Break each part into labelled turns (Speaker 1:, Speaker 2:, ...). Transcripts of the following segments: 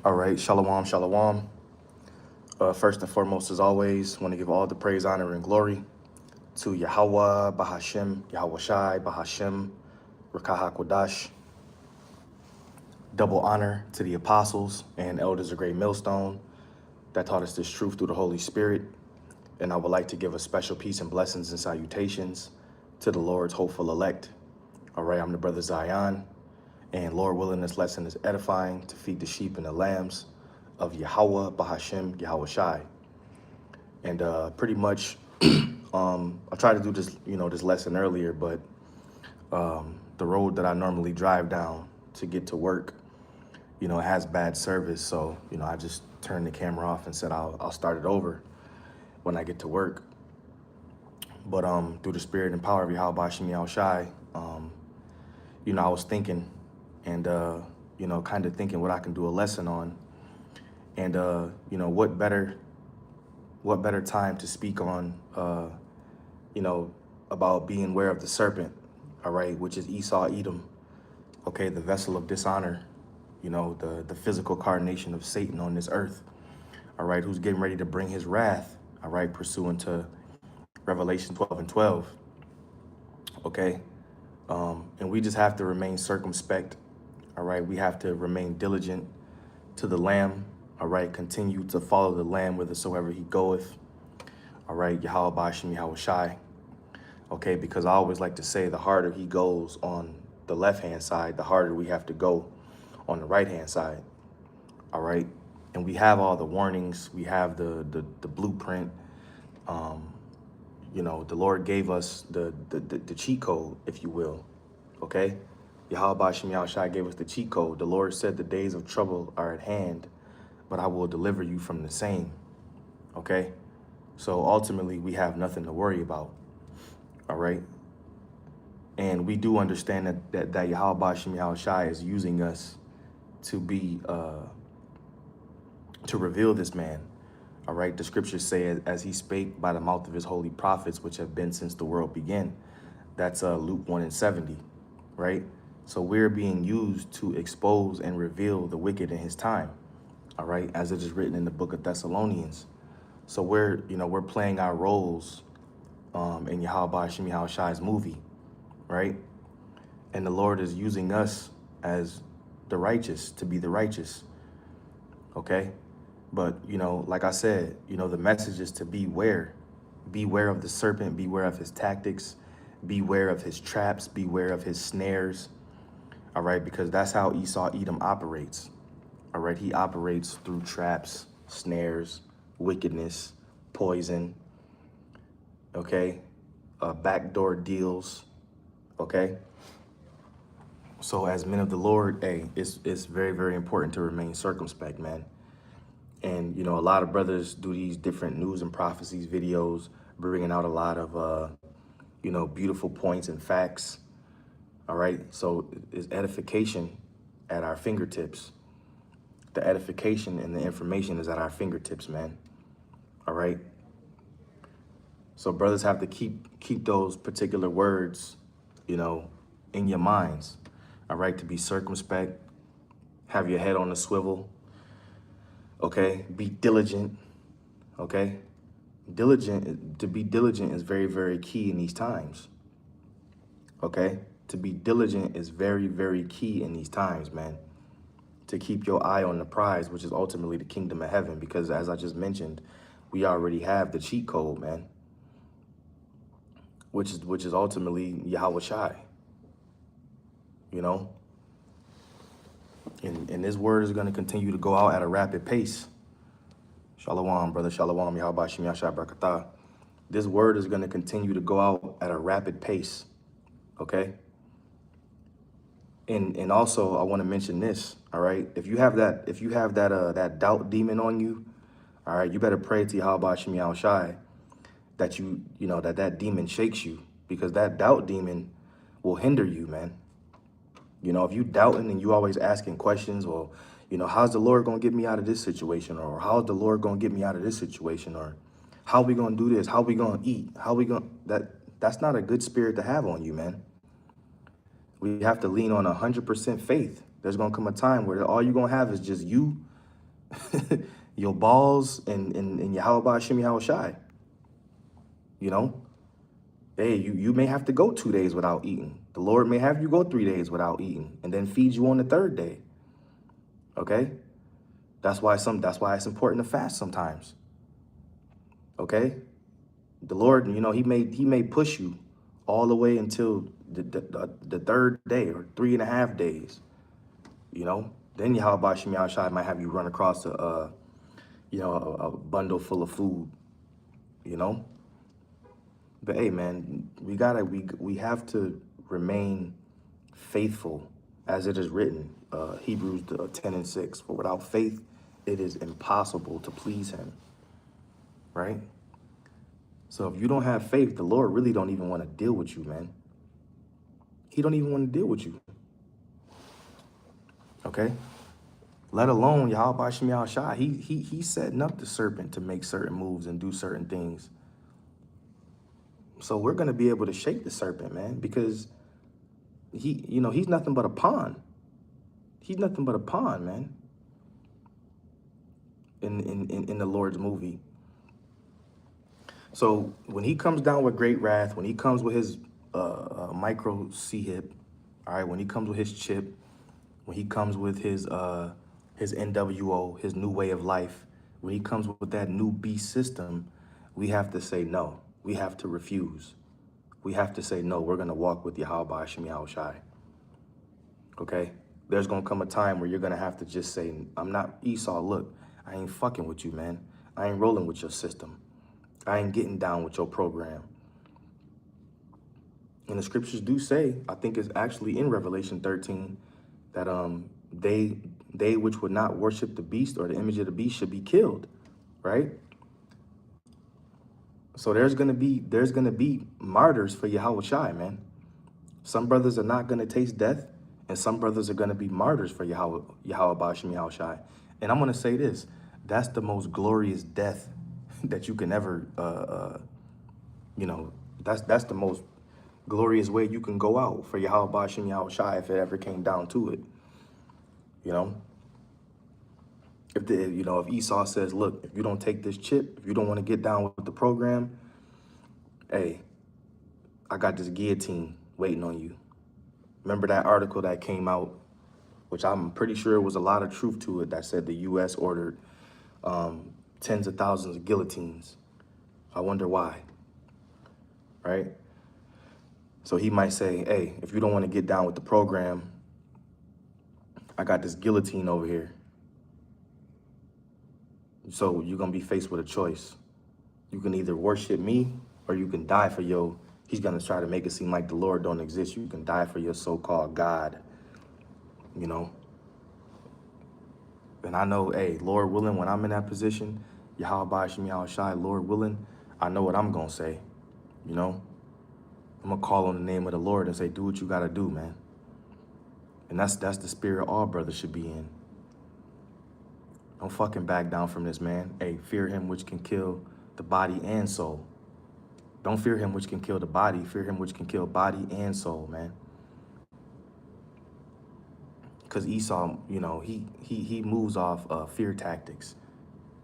Speaker 1: All right, shalom, shalom. First and foremost, as always, want to give all the praise, honor, and glory to Yahweh, Bahashim, Yahweh Shai, Bahashim, Rakaha Kodash. Double honor to the apostles and elders of Great Millstone that taught us this truth through the Holy Spirit. And I would like to give a special peace and blessings and salutations to the Lord's hopeful elect. All right, I'm the brother Zion. And Lord willing, this lesson is edifying to feed the sheep and the lambs of Yahweh, Bahashim, Yahweh Shai. And pretty much, I tried to do this, this lesson earlier, but the road that I normally drive down to get to work, it has bad service. So, I just turned the camera off and said I'll start it over when I get to work. But through the spirit and power of Yahweh, Bahashim, Yahweh Shai, I was thinking and, kind of thinking what I can do a lesson on. And, what better time to speak on, about being aware of the serpent, all right, which is Esau, Edom, okay, the vessel of dishonor, the physical carnation of Satan on this earth, all right, who's getting ready to bring his wrath, all right, pursuant to Revelation 12 and 12, okay, and we just have to remain circumspect, all right, we have to remain diligent to the Lamb, all right, continue to follow the Lamb whithersoever he goeth, all right, Yahweh Bashim, Yahweh Shai, okay, because I always like to say the harder he goes on the left-hand side, the harder we have to go on the right-hand side, all right, and we have all the warnings, we have the blueprint, the Lord gave us the cheat code, if you will, okay, Yahweh Bashim, Yahweh Shai gave us the cheat code. The Lord said the days of trouble are at hand, but I will deliver you from the same, okay? So ultimately, we have nothing to worry about, all right? And we do understand that Yahweh Bashim Yahweh Shai is using us to be, to reveal this man, all right? The scriptures say, as he spake by the mouth of his holy prophets, which have been since the world began. That's Luke 1 and 70, right? So we're being used to expose and reveal the wicked in his time, all right, as it is written in the book of Thessalonians. So we're playing our roles in Yahweh Bashim Yahweh Shai's movie, right? And the Lord is using us as the righteous to be the righteous, okay? But, like I said, the message is to beware. Beware of the serpent, beware of his tactics, beware of his traps, beware of his snares, all right? Because that's how Esau Edom operates. All right, he operates through traps, snares, wickedness, poison, okay, backdoor deals, okay? So as men of the Lord, hey, it's very, very important to remain circumspect, man. And, a lot of brothers do these different news and prophecies videos, bringing out a lot of, beautiful points and facts, all right? So it's edification at our fingertips. The edification and the information is at our fingertips, man. All right. So brothers have to keep those particular words, in your minds. All right. To be circumspect, have your head on a swivel. Okay. Be diligent. Okay. To be diligent is very, very key in these times. Okay. To be diligent is very, very key in these times, man. To keep your eye on the prize, which is ultimately the kingdom of heaven. Because as I just mentioned, we already have the cheat code, man, which is ultimately Yahweh Shai, and this word is going to continue to go out at a rapid pace. Shalom, brother, shalom, Yahweh Bashim Yahshai Barakatah. This word is going to continue to go out at a rapid pace, okay? And also I want to mention this, all right? If you have that doubt demon on you, all right, you better pray to Yahweh Bashim Yahweh Shai that that demon shakes you, because that doubt demon will hinder you, man. If you doubting and you always asking questions, or, how's the Lord going to get me out of this situation? Or how's the Lord going to get me out of this situation? Or how we going to do this? How we going to eat? That's not a good spirit to have on you, man. We have to lean on 100% faith There's gonna come a time where all you're gonna have is just you, your balls, and Yahweh Shem Yahweh Shai. You know? Hey, you may have to go 2 days without eating. The Lord may have you go 3 days without eating and then feed you on the third day. Okay? That's why it's important to fast sometimes. Okay? The Lord, you know, he may push you all the way until the third day or 3.5 days. You know? Then Yahweh Shem Yahweh Shai might have you run across a bundle full of food, you know? But hey, man, we have to remain faithful as it is written, Hebrews 10:6. For without faith, it is impossible to please him, right? So if you don't have faith, the Lord really don't even want to deal with you, man. He don't even want to deal with you, okay? Let alone Yahweh Shem Yahweh Shai. He's setting up the serpent to make certain moves and do certain things. So we're going to be able to shake the serpent, man, because he's nothing but a pawn. He's nothing but a pawn, man, in the Lord's movie. So when he comes down with great wrath, when he comes with his micro C-hip, all right, when he comes with his chip, when he comes with his NWO, his new way of life, when he comes with that new beast system, we have to say no. We have to refuse. We have to say no. We're going to walk with Yahweh Shem Yahweh Shai. Okay? There's going to come a time where you're going to have to just say, I'm not Esau. Look, I ain't fucking with you, man. I ain't rolling with your system. I ain't getting down with your program. And the scriptures do say, I think it's actually in Revelation 13, that they which would not worship the beast or the image of the beast should be killed, right? So there's gonna be martyrs for Yahweh Shai, man. Some brothers are not gonna taste death, and some brothers are gonna be martyrs for Yahweh Shem Yahweh Shai. And I'm gonna say this: that's the most glorious death that you can ever, that's the most glorious way you can go out for Yahweh Shem Yahweh Shai if it ever came down to it. You know, if Esau says, look, if you don't take this chip, if you don't want to get down with the program, hey, I got this guillotine waiting on you. Remember that article that came out, which I'm pretty sure was a lot of truth to it, that said the U.S. ordered tens of thousands of guillotines. I wonder why, right? So he might say, hey, if you don't want to get down with the program, I got this guillotine over here. So you're going to be faced with a choice. You can either worship me or you can die for he's going to try to make it seem like the Lord don't exist. You can die for your so-called God, you know. And I know, hey, Lord willing, when I'm in that position, Yahweh Shem Yahweh Shai, Lord willing, I know what I'm going to say, you know. I'm going to call on the name of the Lord and say, do what you got to do, man. And that's the spirit all brothers should be in. Don't fucking back down from this, man. Hey, fear him which can kill the body and soul. Don't fear him which can kill the body. Fear him which can kill body and soul, man. Because Esau, you know, he moves off fear tactics.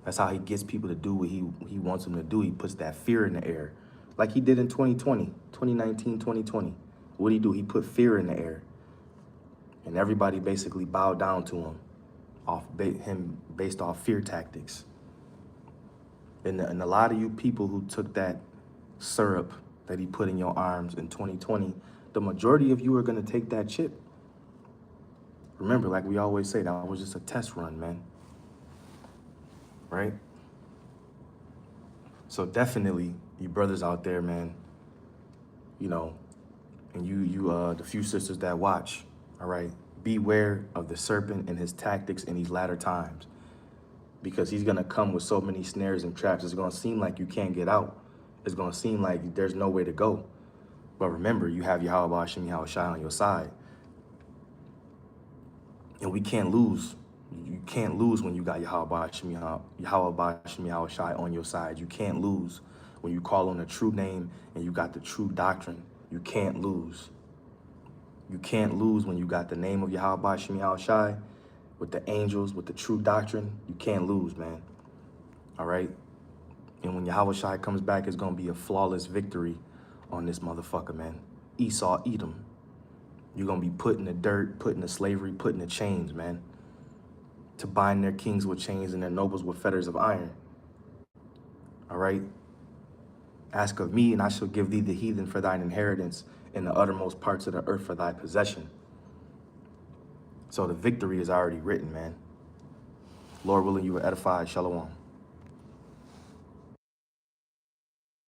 Speaker 1: That's how he gets people to do what he wants them to do. He puts that fear in the air. Like he did in 2019, 2020. What did he do? He put fear in the air. And everybody basically bowed down to him. Based off fear tactics. And a lot of you people who took that syrup that he put in your arms in 2020, the majority of you are going to take that chip. Remember, like we always say, that was just a test run, man. Right? So definitely, you brothers out there, man, you know, and the few sisters that watch, all right, beware of the serpent and his tactics in these latter times, because he's going to come with so many snares and traps. It's going to seem like you can't get out. It's going to seem like there's no way to go. But remember, you have Yahweh Shem Yahweh Shai on your side. And we can't lose. You can't lose when you got Yahweh Shem Yahweh Shai on your side. You can't lose when you call on the true name and you got the true doctrine. You can't lose. You can't lose when you got the name of Yahweh Shem Shai, with the angels, with the true doctrine. You can't lose, man. All right? And when Yahweh Shai comes back, it's going to be a flawless victory on this motherfucker, man. Esau, Edom. You're going to be put in the dirt, put in the slavery, put in the chains, man. To bind their kings with chains and their nobles with fetters of iron. All right? Ask of me, and I shall give thee the heathen for thine inheritance, and the uttermost parts of the earth for thy possession. So the victory is already written, man. Lord willing, you will edify. Shalom.